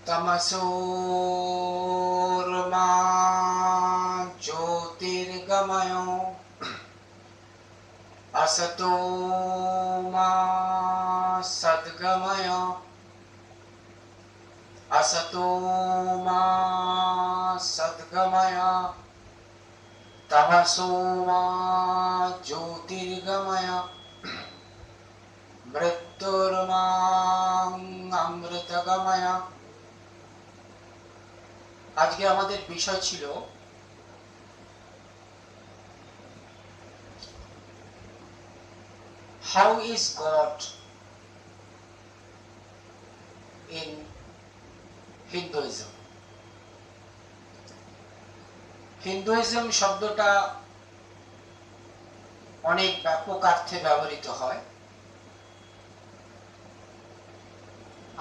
तमसोर्मा ज्योतिर्गमय असतो मा सद्गमय असतो मा सद्गमय तमसो मा ज्योतिर्गमय मृत्युर्मां अमृतगमय। আজকে আমাদের বিষয় ছিল how is God in Hinduism। Hinduism শব্দটা অনেক ব্যাপক অর্থে ব্যবহৃত হয়।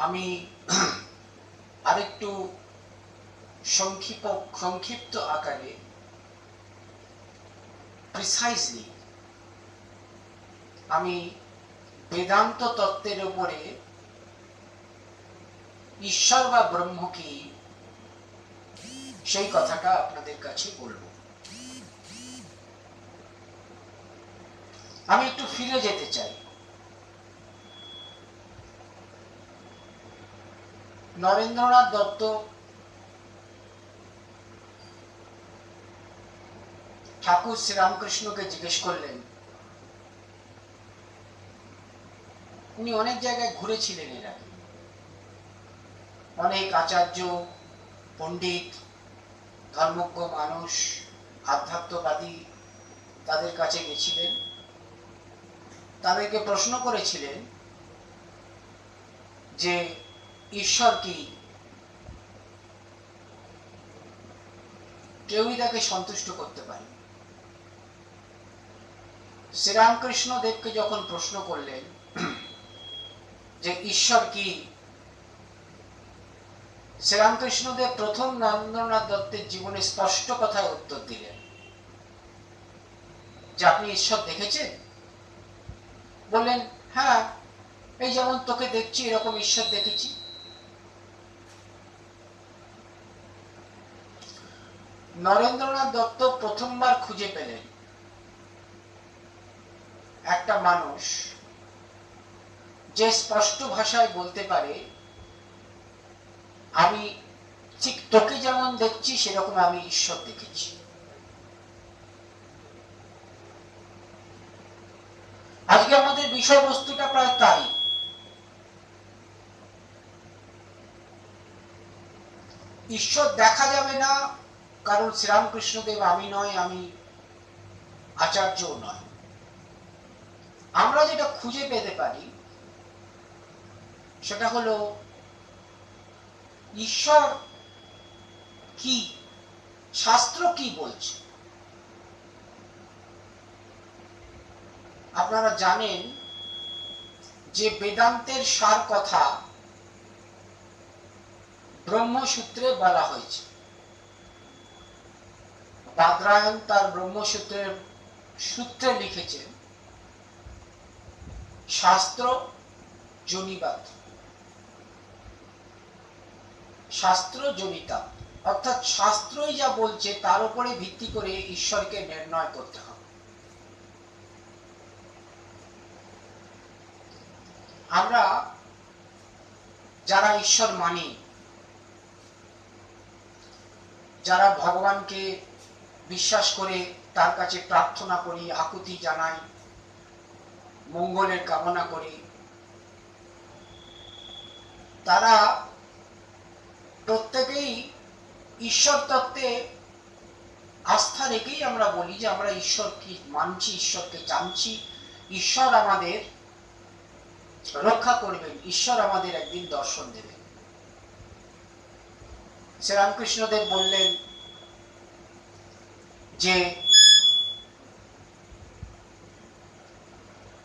আমি আরেকটু সংক্ষিপ্ত আকারে প্রিসাইজলি আমি বেদান্ত তত্ত্বের উপরে ঈশ্বর বা ব্রহ্ম কি সেই কথাটা আপনাদের কাছে বলবো। আমি একটু ফিরে যেতে চাই। নরেন্দ্রনাথ দত্ত ঠাকুর শ্রীরামকৃষ্ণকে জিজ্ঞেস করলেন, উনি অনেক জায়গায় ঘুরেছিলেন এর আগে, অনেক আচার্য পণ্ডিত ধর্মজ্ঞ মানুষ আধ্যাত্মবাদী তাদের কাছে গেছিলেন, তাদেরকে প্রশ্ন করেছিলেন যে ঈশ্বর কি? কেউই তাকে সন্তুষ্ট করতে পারে। শ্রীরামকৃষ্ণ দেবকে যখন প্রশ্ন করলেন যে ঈশ্বর কি, শ্রীরামকৃষ্ণ দেব প্রথম নরেন্দ্রনাথ দত্তের জীবনে স্পষ্ট কথায় উত্তর দিলেন যে আপনি ঈশ্বর দেখেছেন? বললেন, হ্যাঁ, এই যেমন তোকে দেখছি এরকম ঈশ্বর দেখেছি। নরেন্দ্রনাথ দত্ত প্রথমবার খুঁজে পেলেন একটা মানুষ যে স্পষ্ট ভাষায় বলতে পারে আমি ঠিক তোকে যেমন দেখছি সেরকম আমি ঈশ্বর দেখেছি। আজকে আমাদের বিষয়বস্তুটা প্রায় তাই। ঈশ্বর দেখা যাবে না, কারণ শ্রীরামকৃষ্ণদেব আমি নয়, আমি আচার্যও নয়। আমরা যেটা খুঁজে পেতে পারি সেটা হলো ঈশ্বর কি, শাস্ত্র কি বলছে। আপনারা জানেন যে বেদান্তের সার কথা ব্রহ্মসূত্রে বলা হয়েছে। বাদরায়ণ তার ব্রহ্মসূত্রের সূত্রে লিখেছেন শাস্ত্র জনিবাদ, শাস্ত্র জনিতা, অর্থাৎ শাস্ত্রই যা বলছে তার উপরে ভিত্তি করে ঈশ্বরকে নির্ণয় করতে হবে। আমরা যারা ঈশ্বর মানি, যারা ভগবানকে বিশ্বাস করে তার কাছে প্রার্থনা করি, আকুতি জানাই, মঙ্গলের কামনা করি, তারা প্রত্যেকেই ঈশ্বর তত্ত্বে আস্থা রেখেই আমরা বলি যে আমরা ঈশ্বরকে মানছি, ঈশ্বরকে জানছি, ঈশ্বর আমাদের রক্ষা করবেন, ঈশ্বর আমাদের একদিন দর্শন দেবেন। শ্রীরামকৃষ্ণদেব বললেন যে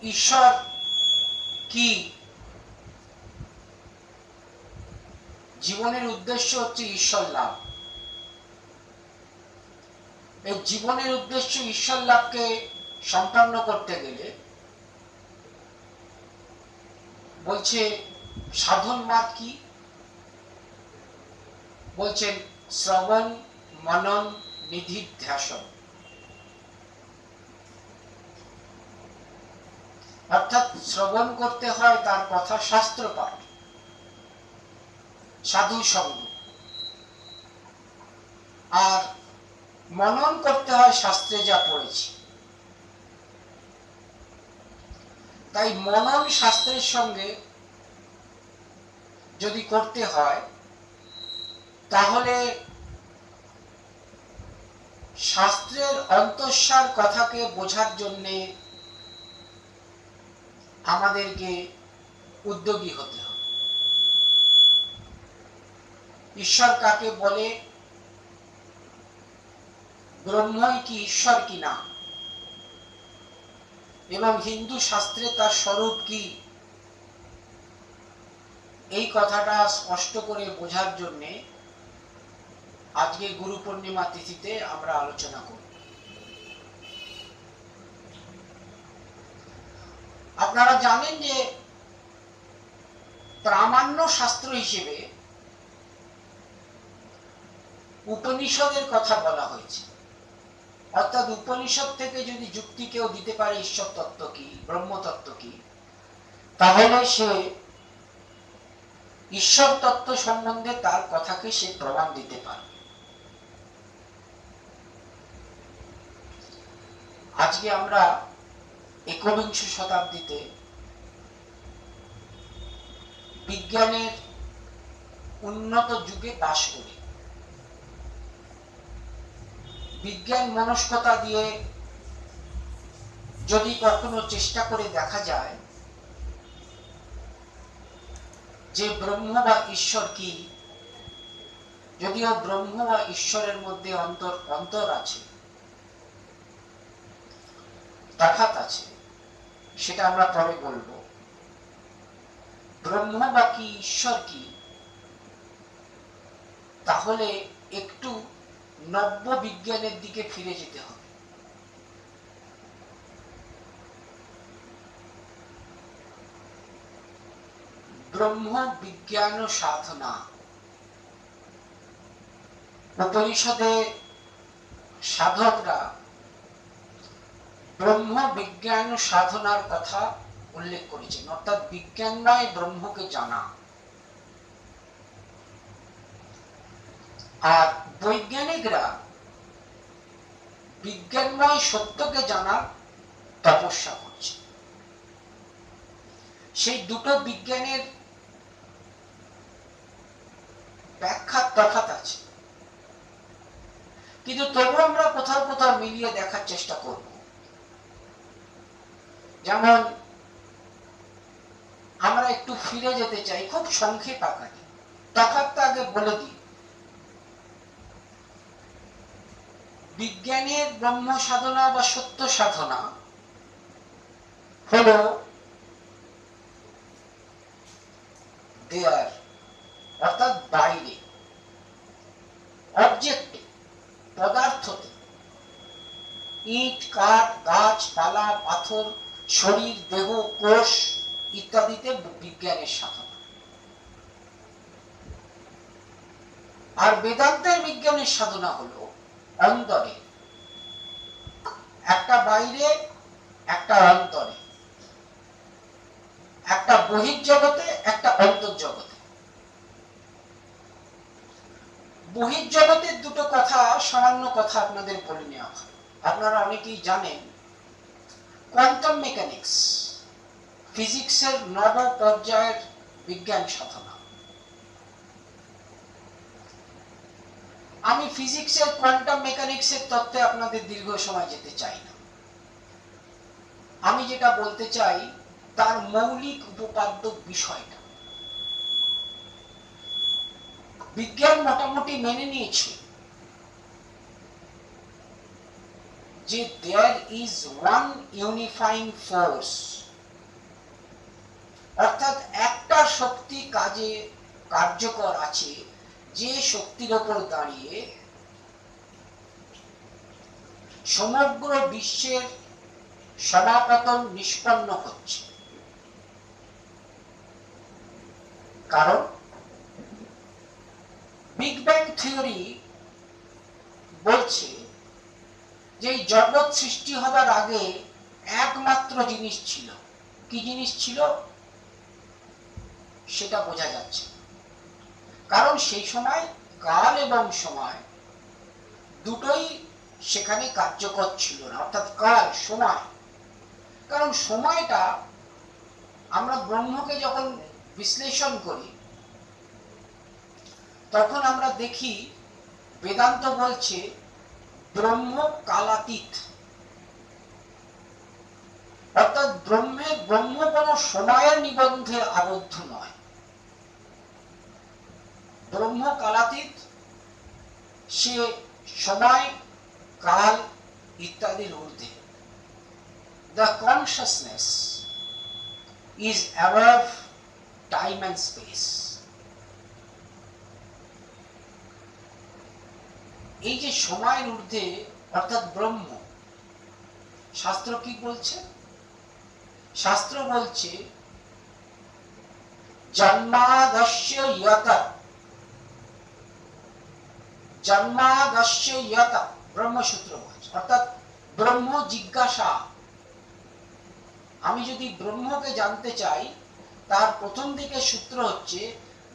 ঈশ্বর কি? জীবনের উদ্দেশ্য হচ্ছে ঈশ্বর লাভ। এই জীবনের উদ্দেশ্য ঈশ্বর লাভকে সম্পন্ন করতে গেলে বলছে সাধন মার্গ কি? বলছেন শ্রবণ মনন নিধিধ্যাসন, অর্থাৎ শ্রবণ করতে হয় তার কথা, শাস্ত্র পাঠ, সাধু সঙ্গ, আর মনন করতে হয় শাস্ত্রে যা পড়েছি। তাই মনন শাস্ত্রের সঙ্গে যদি করতে হয় তাহলে শাস্ত্রের অন্তঃসার কথাকে বোঝার জন্য আমাদেরকে উদ্যোগী হতে হবে। ঈশ্বর কাকে বলে, ব্রহ্মই কি ঈশ্বর কি না, এবং হিন্দু শাস্ত্রে তার স্বরূপ কি, এই কথাটা স্পষ্ট করে বোঝার জন্য আজকে গুরু পূর্ণিমা তিথিতে আমরা আলোচনা করব। আপনারা জানেন যে প্রামাণ্য শাস্ত্র হিসেবে উপনিষদের কথা বলা হয়েছে, অর্থাৎ উপনিষদ থেকে যদি যুক্তি কেউ দিতে পারে ঈশ্বর তত্ত্ব কি, ব্রহ্ম তত্ত্ব কি, তাহলে সে ঈশ্বর তত্ত্ব সম্বন্ধে তার কথাকে সে প্রমাণ দিতে পারে। আজকে আমরা একবিংশ শতাব্দীতে বিজ্ঞানের উন্নত যুগে বাস করি। বিজ্ঞান মনস্কতা দিয়ে যদি কখনো চেষ্টা করে দেখা যায় যে ব্রহ্ম বা ঈশ্বর কি, যদিও ব্রহ্ম বা ঈশ্বরের মধ্যে অন্তর আছে, তফাৎ আছে, সেটা আমরা পরে বলবো। ব্রহ্ম বা কি, ঈশ্বর কি, তাহলে একটু নব্য বিজ্ঞানের দিকে ফিরে যেতে হবে। ব্রহ্ম বিজ্ঞান সাধনা, উপনিষদে সাধকরা ব্রহ্ম বিজ্ঞান সাধনার কথা উল্লেখ করেছেন, অর্থাৎ বিজ্ঞান নয় ব্রহ্মকে জানা। আর বৈজ্ঞানিকরা বিজ্ঞানময় সত্যকে জানার তপস্যা করছে। সেই দুটো বিজ্ঞানের ব্যাখ্যা তফাৎ আছে, কিন্তু তবু আমরা কোথাও কোথাও মিলিয়ে দেখার চেষ্টা করব। যেমন আমরা একটু ফিরে যেতে চাই খুব সংক্ষেপ আকারে, তফাৎটা আগে বলে দিই। বিজ্ঞানের ব্রহ্ম সাধনা বা সত্য সাধনা হলো দেয়ার, অর্থাৎ বাইরে, অবজেক্টে, পদার্থতে, ইট কাঠ গাছপালা পাথর শরীর দেহ কোষ ইত্যাদিতে বিজ্ঞানের সাধনা। আর বেদান্তের বিজ্ঞানের সাধনা হলো অন্তরে, একটা বাইরে একটা অন্তরে, একটা বহির্জগতে একটা অন্তর্জগতে। বহির্জগতের দুটো কথা, সামান্য কথা আপনাদের বলে নেওয়া হয়। আপনারা অনেকেই জানেন কোয়ান্টাম মেকানিক্স ফিজিক্সের নব পর্যায়ের বিজ্ঞান সাধনা। আমি ফিজিক্সের কোয়ান্টাম মেকানিক্সের তত্ত্বে আপনাদের দীর্ঘ সময় যেতে চাই না। আমি যেটা বলতে চাই তার মৌলিক উপপাদ্য বিষয়টা। বিজ্ঞান মোটামুটি মেনে নিয়েছে যে there is one unifying force, অর্থাৎ একটা শক্তি কাজে কার্যকর আছে, যে শক্তির উপর দাঁড়িয়ে সমগ্র বিশ্বের সমাপতন নিষ্পন্ন হচ্ছে। কারণ বিগ ব্যাং থিওরি বলছে যে এই জগৎ সৃষ্টি হবার আগে একমাত্র জিনিস ছিল। কি জিনিস ছিল সেটা বোঝা যাচ্ছে, কারণ সেই সময় কাল এবং সময় দুটোই সেখানে কার্যকর ছিল না, অর্থাৎ কাল সময়। কারণ সময়টা আমরা ব্রহ্মকে যখন বিশ্লেষণ করি তখন আমরা দেখি বেদান্ত বলছে ব্রহ্ম কালাতীত, অর্থাৎ ব্রহ্ম কোন সময়ের নিবন্ধে আবদ্ধ নয়। ব্রহ্ম কালাতীত, সে সময় কাল ইত্যাদির ঊর্ধ্বে। The consciousness is above time and space. এই যে সময়ের ঊর্ধ্বে অর্থাৎ ব্রহ্ম, শাস্ত্র কি বলছে? শাস্ত্র বলছে জন্মাদস্য ইয়ত, জন্মাদস্য ইয়ত, ব্রহ্মসূত্র বলছে, অর্থাৎ ব্রহ্ম জিজ্ঞাসা। আমি যদি ব্রহ্মকে জানতে চাই তার প্রথম দিকে সূত্র হচ্ছে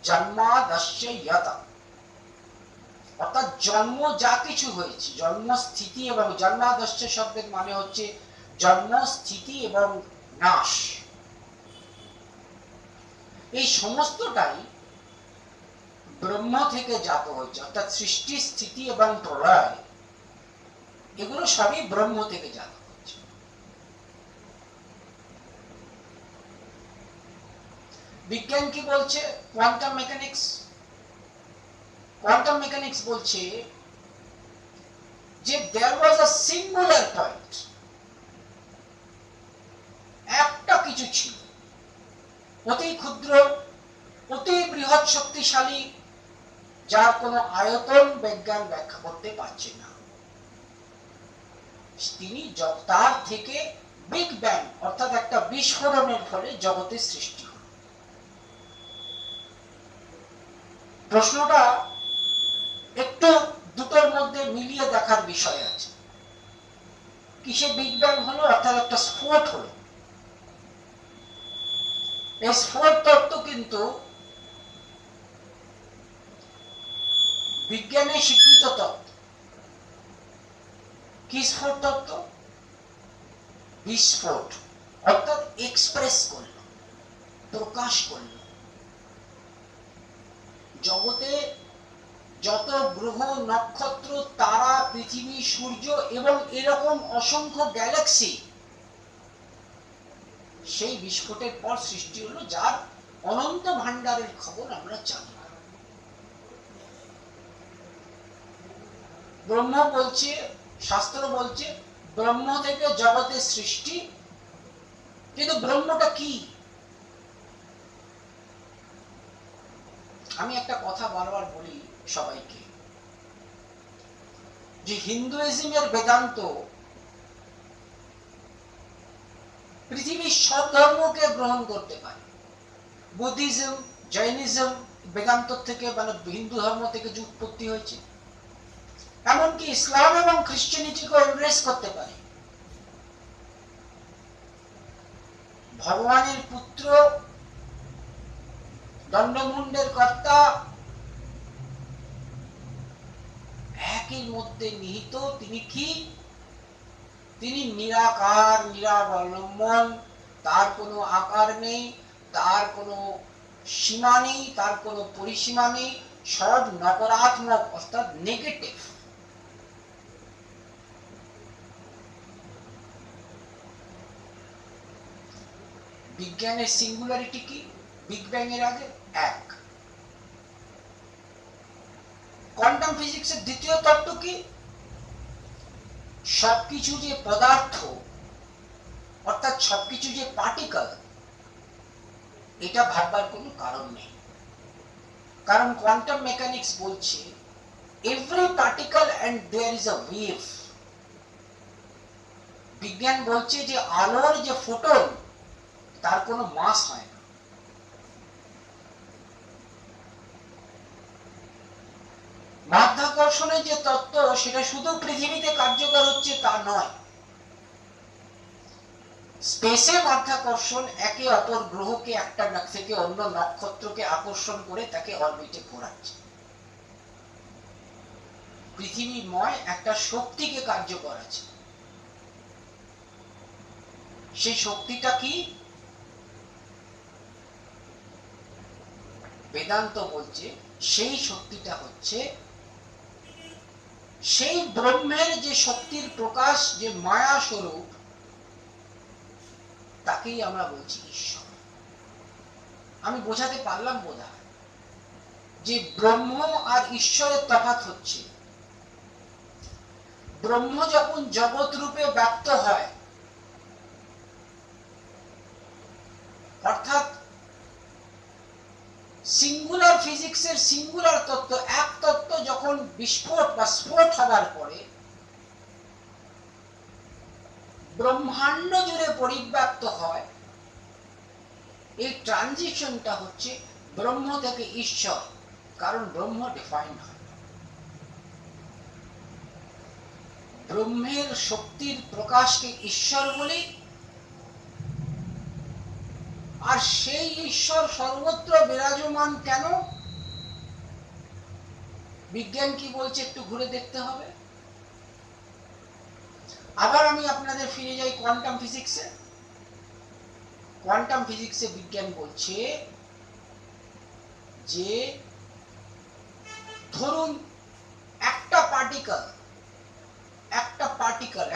জন্মাদস্য ইয়ত, অর্থাৎ জন্ম যা কিছু হয়েছে, জন্ম স্থিতি এবং জন্মাদস্য শব্দের মানে হচ্ছে জন্ম স্থিতি এবং নাশ, এই সমস্তটাই ব্রহ্ম থেকে জাত হয়েছে। অর্থাৎ সৃষ্টি স্থিতি এবং প্রলয় এগুলো সবই ব্রহ্ম থেকে জাত হয়েছে। বিজ্ঞান কি বলছে? কোয়ান্টাম মেকানিক্স, কোয়ান্টাম মেকানিক্স বলছে যে there was a singular point, একটা কিছু ছিল অতি ক্ষুদ্র অতি বৃহৎ শক্তিশালী, যার কোনো আয়তন বিজ্ঞান ব্যাখ্যা করতে পারছে না। তিনি তার থেকে বিগ ব্যাং অর্থাৎ একটা বিস্ফোরণের ফলে জগতের সৃষ্টি হল। প্রশ্নটা একটু দুটোর মধ্যে মিলিয়ে দেখার বিষয় আছে। কিসে বিগ ব্যাং হলো? অর্থাৎ একটা স্ফোট হলো। এই স্ফোট তত্ত্ব কিন্তু বিজ্ঞানে স্বীকৃত তত্ত্ব। কি স্ফোট তত্ত্ব? বিস্ফোট, অর্থাৎ এক্সপ্রেস করল, প্রকাশ করল। জগতে যত গ্রহ নক্ষত্র তারা পৃথিবী সূর্য এবং এরকম অসংখ্য গ্যালাক্সি, সেই বিস্ফোটের পর সৃষ্টি হলো, যার অনন্ত ভান্ডারের খবর আমরা জানি। ব্রহ্ম বলছে, শাস্ত্র বলছে ব্রহ্ম থেকে জগতের সৃষ্টি। কিন্তু ব্রহ্মটা কি? আমি একটা কথা বারবার বলি সবাইকে, যে হিন্দুইজমের বেদান্ত পৃথিবীর সব ধর্মকে গ্রহণ করতে পারে। বুদ্ধিজম, জৈনিজম বেদান্ত থেকে, মানে হিন্দু ধর্ম থেকে যে উৎপত্তি হয়েছে, এমনকি ইসলাম এবং খ্রিস্টানিটিকে এমব্রেস করতে পারে। ভগবানের পুত্র, দণ্ডমুণ্ডের কর্তা, একই মধ্যে নিহিত। তিনি কি? তিনি নিরাকার, নিরাবলম্বন, তার কোনো আকার নেই, তার কোনো সীমা নেই, তার কোনো পরিসীমা নেই, সব নকারাত্মক অর্থাৎ নেগেটিভ। বিজ্ঞানের সিঙ্গুলারিটি কি? বিগ ব্যাং এর আগে এক। কোয়ান্টাম ফিজিক্সের দ্বিতীয় তত্ত্ব কি? সবকিছু যে পদার্থ, অর্থাৎ সবকিছু যে পার্টিকেল, এটা ভাববার কোনো কারণ নেই। কারণ কোয়ান্টাম মেকানিক্স বলছে every particle and there is a wave. বিজ্ঞান বলছে যে আলোর যে ফোটন, তার কোনো মাস হয় না। মাধ্যাকর্ষণের যে তত্ত্ব সেটা শুধু পৃথিবীতে কার্যকর হচ্ছে তা নয়, স্পেসে মাধ্যাকর্ষণ একে অপর গ্রহকে একটা থেকে অন্য নক্ষত্রকে আকর্ষণ করে তাকে অরবিটে ঘোরাচ্ছে। পৃথিবীময় একটা শক্তিকে কার্যকর আছে। সেই শক্তিটা কি? বেদান্ত বলছে সেই শক্তিটা হচ্ছে সেই ব্রহ্মের যে শক্তির প্রকাশ, যে মায়া স্বরূপ, তাকেই আমরা বলছি ঈশ্বর। আমি বোঝাতে পারলাম বোধহয় যে ব্রহ্ম আর ঈশ্বরের তফাৎ হচ্ছে, ব্রহ্ম যখন জগৎ রূপে ব্যক্ত হয়, অর্থাৎ সিঙ্গুলার ফিজিক্সের সিঙ্গুলার তত্ত্ব, এক তত্ত্ব যখন বিস্ফোট বা স্ফোট হবার পরে ব্রহ্মাণ্ড জুড়ে পরিব্যাপ্ত হয়, এই ট্রানজিশনটা হচ্ছে ব্রহ্ম থেকে ঈশ্বর, কারণ ব্রহ্ম ডিফাইন্ড হয়। ব্রহ্মের শক্তির প্রকাশকে ঈশ্বর বলি, আর সেই ঈশ্বর সর্বত্র বিরাজমান কেন? বিজ্ঞান কি বলছে একটু ঘুরে দেখতে হবে। আবার আমি আপনাদের ফিরে যাই কোয়ান্টাম ফিজিক্সে। কোয়ান্টাম ফিজিক্সে বিজ্ঞান বলছে যে ধরুন একটা পার্টিকেল,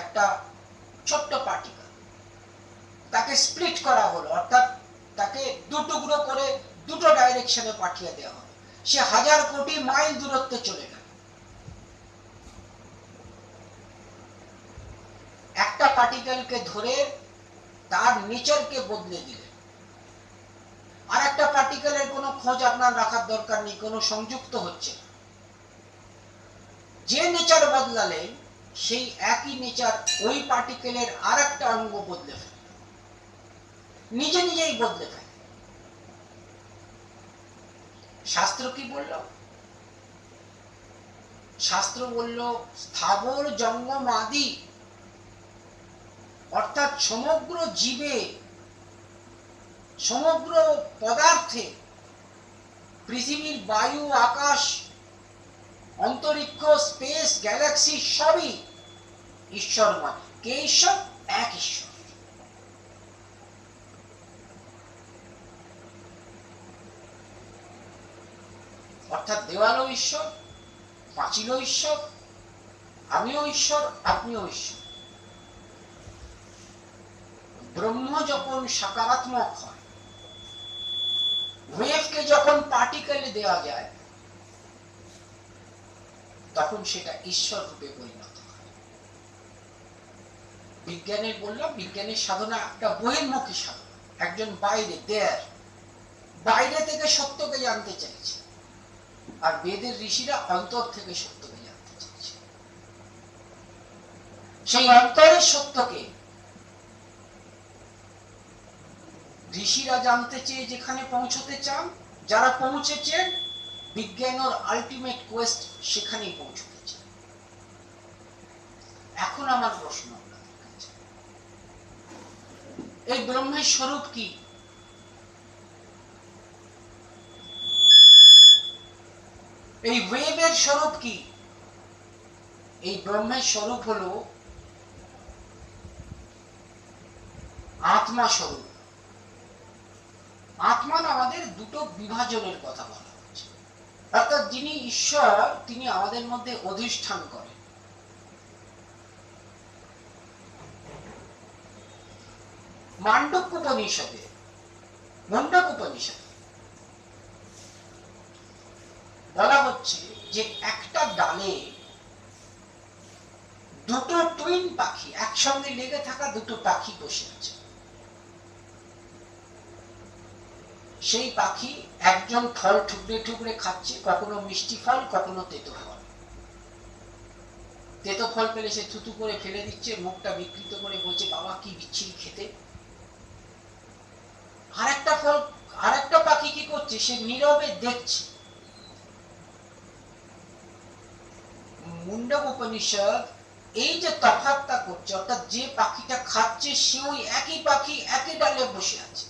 একটা ছোট্ট পার্টিকেল, তাকে স্প্লিট করা হলো, অর্থাৎ তাকে দুটুকরো করে দুটো ডাইরেকশনে পাঠিয়ে দেওয়া হলো, সে 1000 কোটি মাইল দূরত্বে চলে গেল। একটা পার্টিকেলকে ধরে তার নেচারকে বদলে দিলেন, আর একটা পার্টিকেলের কোনো খোঁজ আপনার রাখার দরকার নেই, কোনো সংযুক্ত হচ্ছে না। যে নেচার বদলালেন সেই একই নেচার ওই পার্টিকেলের আর একটা অঙ্গ বদলে ফেলে, নিজে নিজেই বদলে ফেলে। শাস্ত্র কি বলল? শাস্ত্র বলল স্থাবর জঙ্গম আদি, অর্থাৎ সমগ্র জীবে, সমগ্র পদার্থে, পৃথিবীর বায়ু, আকাশ, অন্তরিক্ষ, স্পেস, গ্যালাক্সি সবই ঈশ্বরময়। কে ঈশ্বর? এক ঈশ্বর। অর্থাৎ দেওয়ালও ঈশ্বর, পাঁচিলও ঈশ্বর, আমিও ঈশ্বর, আপনিও ঈশ্বর। ব্রহ্ম যখন সকারাত্মক হয়, ওয়েভকে যখন পার্টিকেলে দেওয়া যায়, তখন সেটা ঈশ্বর রূপে পরিণত হয়। বিজ্ঞানের বললাম, বিজ্ঞানের সাধনা একটা বহির্মুখী সাধনা, একজন বাইরে থেকে সত্যকে জানতে চাইছে, আর বেদের ঋষিরা অন্তর থেকে সত্যকে জানতে চাইছে। সেই অন্তরের সত্যকে ঋষিরা জানতে চেয়ে যেখানে পৌঁছতে চান, যারা পৌঁছেছেন, বিজ্ঞানের আলটিমেট কোয়েস্ট সেখানেই পৌঁছতে চান। এখন আমার প্রশ্ন আপনাদের কাছে, এই ব্রহ্মের স্বরূপ কি? এই ওয়েভের স্বরূপ কি? এই ব্রহ্মের স্বরূপ হলো আত্মা স্বরূপ। আত্মা আমাদের দুটো বিভাজনের কথা বলা হচ্ছে, অর্থাৎ যিনি ঈশ্বর তিনি আমাদের মধ্যে অধিষ্ঠান করেন। মান্ডক্য উপনিষদে, মুন্ডক উপনিষদে বলা হচ্ছে যে একটা ডালে দুটো টুইন পাখি, একসঙ্গে লেগে থাকা দুটো পাখি বসে আছে। সেই পাখি একজন ফল ঠুকরে ঠুকরে খাচ্ছে, কখনো মিষ্টি ফল, কখনো তেতো ফল। তেতো ফল পেলে সে থুতু করে ফেলে দিচ্ছে, মুখটা বিকৃত করে বলছে বাবা কি বিচ্ছিরি খেতে। আরেকটা পাখি কি করছে? সে নীরবে দেখছে। মুন্ডক উপনিষদ এই যে তফাৎটা করছে, অর্থাৎ যে পাখিটা খাচ্ছে সে ওই একই পাখি একই ডালে বসে আছে,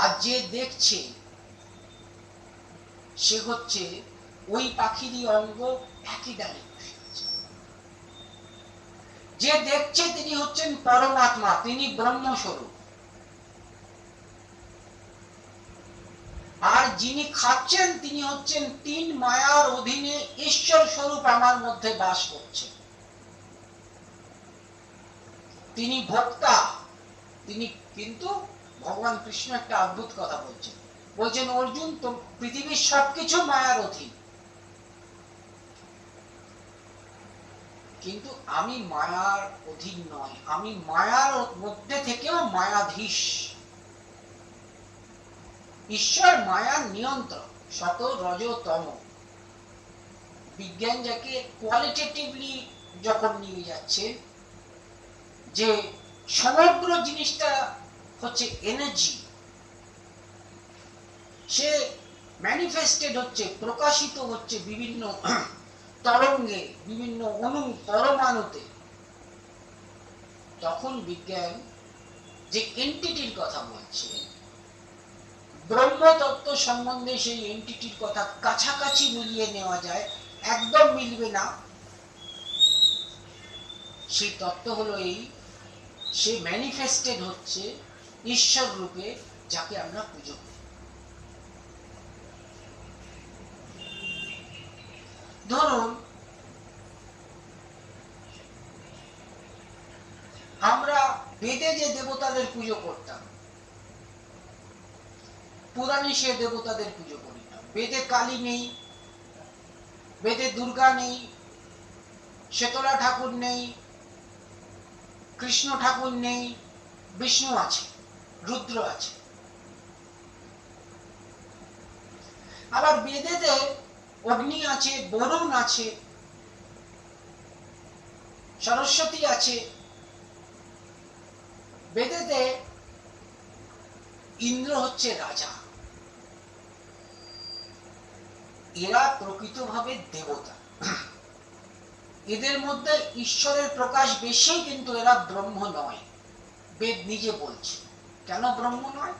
আর যে দেখছে সে হচ্ছে ওই পাখিরই অঙ্গ একই ডালে বসে আছে। যে দেখছে তিনি হচ্ছেন পরমাত্মা, তিনি ব্রহ্মস্বরূপ। আর যিনি খাচ্ছেন তিনি হচ্ছেন তিন মায়ার অধীনে ঈশ্বর স্বরূপ আমার মধ্যে বাস করছেন। তিনি ভোক্তা, তিনি কিন্তু ভগবান কৃষ্ণ একটা অদ্ভুত কথা বলছেন, বলছেন অর্জুন তো পৃথিবীর সবকিছু মায়ার অধীন, কিন্তু আমি মায়ার অধীন নয়, আমি মায়ার মধ্যে থেকেও মায়াধীশ। ঈশ্বর মায়ার নিয়ন্ত্রক, শত রজ তম। বিজ্ঞান যাকে কোয়ালিটেটিভলি যখন নিয়ে যাচ্ছে যে সমগ্র জিনিসটা হচ্ছে এনার্জি, সে ম্যানিফেস্টেড হচ্ছে, প্রকাশিত হচ্ছে বিভিন্ন তরঙ্গে, বিভিন্ন অণু পরমাণুতে, তখন বিজ্ঞান যে এন্টিটির কথা বলছে, ব্রহ্মতত্ত্ব সম্বন্ধে সেই এন্টিটির কথা কাছাকাছি মিলিয়ে নেওয়া যায়, একদম মিলবে না। সেই তত্ত্ব হলো এই, সে ম্যানিফেস্টেড হচ্ছে ঈশ্বর রূপে, যাকে আমরা পুজো করি। ধরুন আমরা বেদে যে দেবতাদের পুজো করতাম, পুরাণে সে দেবতাদের পুজো করি না। বেদে কালী নেই, বেদে দুর্গা নেই, শীতলা ঠাকুর নেই, কৃষ্ণ ঠাকুর নেই, বিষ্ণু আছে, রুদ্র আছে। আবার বেদেতে অগ্নি আছে, বরুণ আছে, সরস্বতী আছে। বেদেতে ইন্দ্র হচ্ছে রাজা। এরা প্রকৃতভাবে দেবতা, এদের মধ্যে ঈশ্বরের প্রকাশ বেশি, কিন্তু এরা ব্রহ্ম নয়। বেদ নিজে বলছে কেন ব্রহ্ম নয়,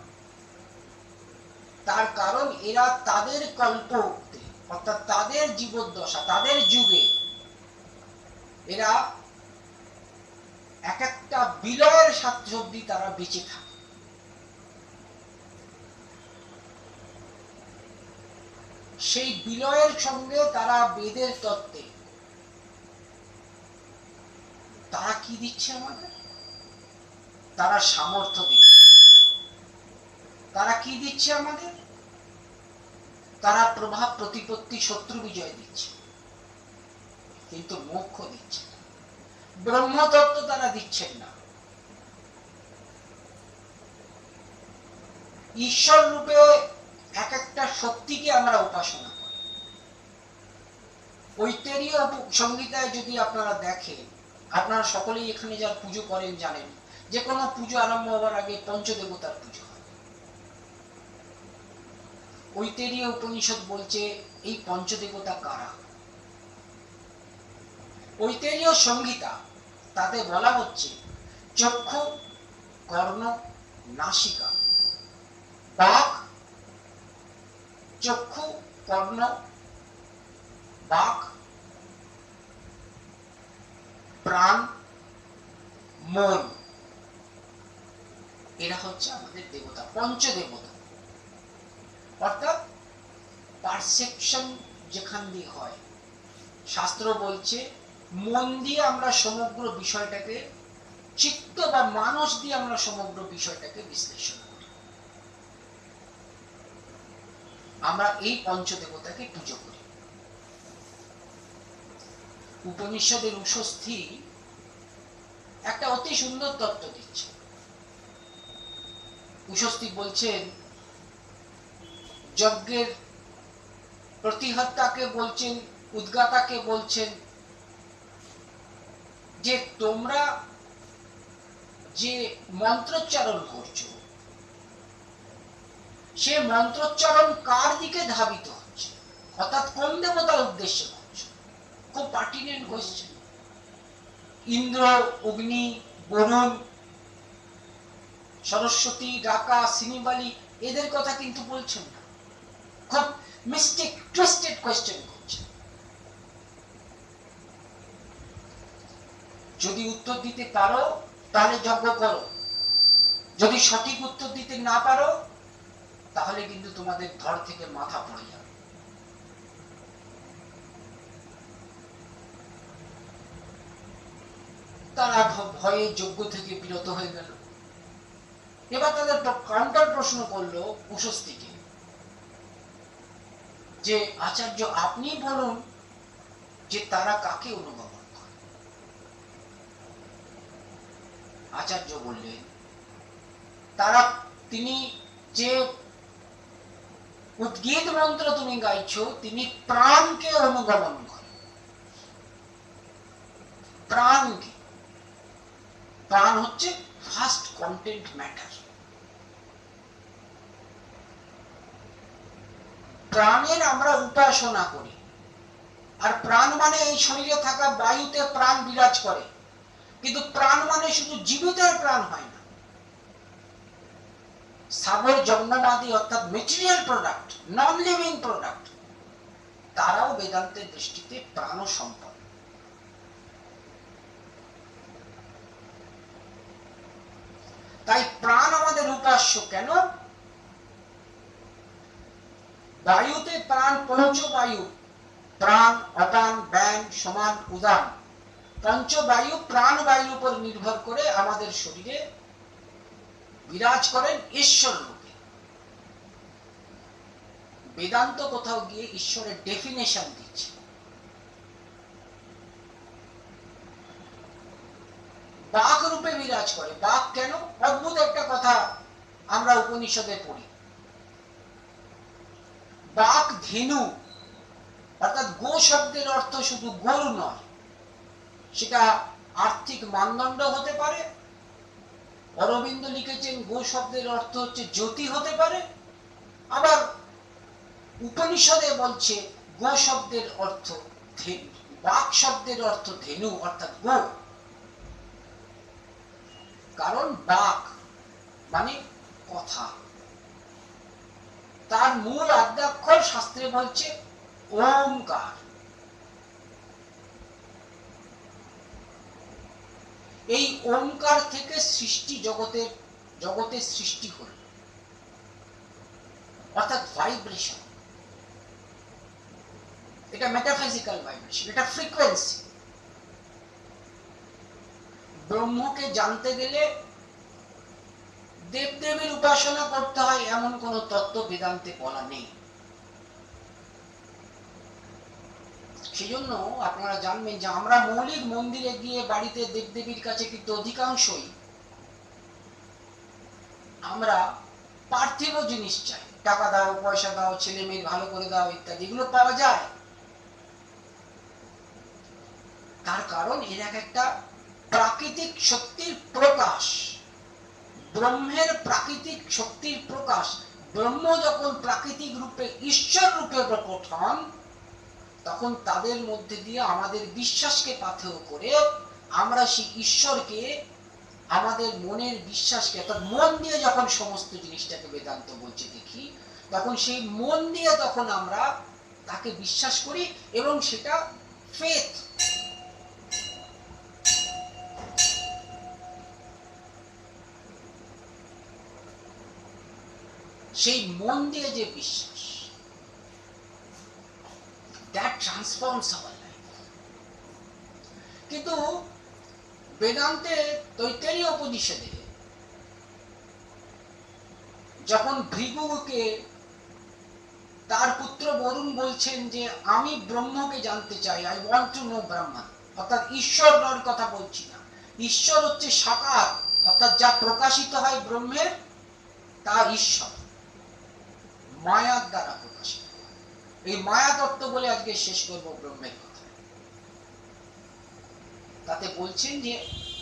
তার কারণ এরা তাদের কল্পতে, অর্থাৎ তাদের জীবদ্দশা, তাদের যুগে এরা এক একটা বিলয়ের সাথে অবধি তারা বেঁচে থাকে। সেই বিলয়ের সঙ্গে তারা বেদের তত্ত্বে তারা কি দিচ্ছে আমাদের, তারা সামর্থ্য দিচ্ছে। তারা কি দিচ্ছে আমাদের, তারা প্রভাব প্রতিপত্তি, শত্রু বিজয় দিচ্ছে, কিন্তু মোক্ষ দিচ্ছে না, ব্রহ্মতত্ত্ব তারা দিচ্ছেন না। ঈশ্বর রূপে এক একটা শক্তিকে আমরা উপাসনা করি। ঐতেরীয় সংহিতায় যদি আপনারা দেখেন, আপনারা সকলেই এখানে যারা পুজো করেন জানেন, যে কোনো পুজো আরম্ভ হওয়ার আগে পঞ্চদেবতার পুজো হয়। ঐতেরীয় উপনিষদ বলছে এই পঞ্চদেবতা কারা। ঐতেরীয় সংহিতা তাতে বলা হচ্ছে চক্ষু, কর্ণ, নাসিকা, বাক, চক্ষু, কর্ণ, বাক, প্রাণ, মন, এরা হচ্ছে আমাদের দেবতা, পঞ্চদেবতা। অর্থাৎ পারসেপশন যেখান দিয়ে হয়, শাস্ত্র বলছে মন দিয়ে আমরা সমগ্র বিষয়টাকে, চিত্ত বা মানস দিয়ে আমরা সমগ্র বিষয়টাকে বিশ্লেষণ করি। আমরা এই পঞ্চদেবতাকে পুজো করি। উপনিষদের উষস্থি একটা অতি সুন্দর তত্ত্ব দিচ্ছে। উষস্থি বলছেন যজ্ঞের প্রতিহর্তাকে বলছেন, উদ্গাতাকে বলছেন যে তোমরা যে মন্ত্রোচ্চারণ করছো, সে মন্ত্রোচ্চারণ কার দিকে ধাবিত হচ্ছে, অর্থাৎ কোন দেবতার উদ্দেশ্যে করছো। খুব পার্টিনেন্ট কোয়েশ্চেন। ইন্দ্র, অগ্নি, বরুণ, সরস্বতী, ডাকা, সিনিবালি এদের কথা কিন্তু বলছেন না, খুব মিস্টিক টুইস্টেড কোয়েশ্চেন করছেন। যদি উত্তর দিতে পারো তাহলে যজ্ঞ করো, যদি সঠিক উত্তর দিতে না পারো তাহলে কিন্তু তোমাদের ধর থেকে মাথা পড়ে যাবে। তারা ভয়ে যজ্ঞ থেকে বিরত হয়ে গেল। এবার তাদের কাউন্টার প্রশ্ন করলো উষস্তিকে যে আচার্য আপনি বলুন যে তারা কাকে অনুগমন করে। আচার্য বললেন তিনি যে উদ্গীত মন্ত্র তুমি গাইছো তিনি প্রাণকে অনুগমন করে। প্রাণকে, প্রাণ হচ্ছে ফার্স্ট কন্টেন্ট ম্যাটার। প্রাণের আমরা উপাসনা করি, আর প্রাণ মানে এই শরীরে থাকা বায়ুতে প্রাণ বিরাজ করে, কিন্তু প্রাণ মানে শুধু জীবিতের প্রাণ হয় না। সাগর জঙ্গমাদি অর্থাৎ material product, non living product, তারাও বেদান্তের দৃষ্টিতে প্রাণ সম্পদ। তাই প্রাণ আমাদের উপাস্য কেন? বায়ুতে প্রাণ পঞ্চবায়ু, প্রাণ, অপান, ব্যান, সমান, উদান, পঞ্চবায়ু প্রাণবায়ুর উপর নির্ভর করে আমাদের শরীরে বিরাজ করেন ঈশ্বর রূপে। বেদান্ত কোথাও গিয়ে ঈশ্বরের ডেফিনেশন দিচ্ছে। বাঘ রূপে বিরাজ করে। বাঘ কেন? অদ্ভুত একটা কথা আমরা উপনিষদে পড়ি। বাঘ ধেনু, অর্থাৎ গো শব্দের অর্থ শুধু গরু নয়, সেটা আর্থিক মানদণ্ড হতে পারে। অরবিন্দ লিখেছেন গো শব্দের অর্থ হচ্ছে জ্যোতি হতে পারে। আবার উপনিষদে বলছে গো শব্দের অর্থ বাঘ শব্দের অর্থ ধেনু অর্থাৎ গো। কারণ বাঘ মানে কথা, তার মূল আদ্যাক্ষর শাস্ত্রে বলছে ওমকার। এই ওমকার থেকে সৃষ্টি জগতের সৃষ্টি হল, অর্থাৎ ভাইব্রেশন। এটা মেটাফিজিক্যাল ভাইব্রেশন, এটা ফ্রিকোয়েন্সি। ব্রহ্মকে জানতে গেলে দেবদেবীর উপাসনা করতে হয় এমন কোন তত্ত্ব বেদান্তে বলা নেই। সেজন্য আপনারা জানবেন যে আমরা মৌলিক মন্দিরে গিয়ে বাড়িতে দেবদেবীর কাছে কিন্তু অধিকাংশই আমরা পার্থিব জিনিস চাই। টাকা দাও, পয়সা দাও, ছেলে মেয়ে ভালো করে দাও ইত্যাদি, এগুলো পাওয়া যায়। তার কারণ এর একটা প্রাকৃতিক শক্তির প্রকাশ, ব্রহ্মের প্রাকৃতিক শক্তির প্রকাশ। ব্রহ্ম যখন প্রাকৃতিক রূপে ঈশ্বর রূপে প্রকট হন, তখন তাদের মধ্যে দিয়ে আমাদের বিশ্বাসকে পাথেয় করে আমরা সেই ঈশ্বরকে আমাদের মনের বিশ্বাসকে, অর্থাৎ মন দিয়ে যখন সমস্ত জিনিসটাকে বেদান্ত বলছে দেখি, তখন সেই মন দিয়ে তখন আমরা তাকে বিশ্বাস করি এবং সেটা ফেথ। সেই মন দিয়ে যে বিশ্বাস, that transforms our life. কিন্তু বেদান্তে তৈত্তরীয় উপনিষদে যখন ভৃগুকে তার পুত্র বরুণ বলছেন যে আমি ব্রহ্মকে জানতে চাই, I want to know Brahma, অর্থাৎ ঈশ্বর নর কথা বলছি না, ঈশ্বর হচ্ছে সাকার, অর্থাৎ যা প্রকাশিত হয় ব্রহ্মের তা ঈশ্বর, মায়ার দ্বারা প্রকাশিত। এই মায়া তত্ত্ব বলে আজকে শেষ করব ব্রহ্মের কথা। তাতে বলছেন যে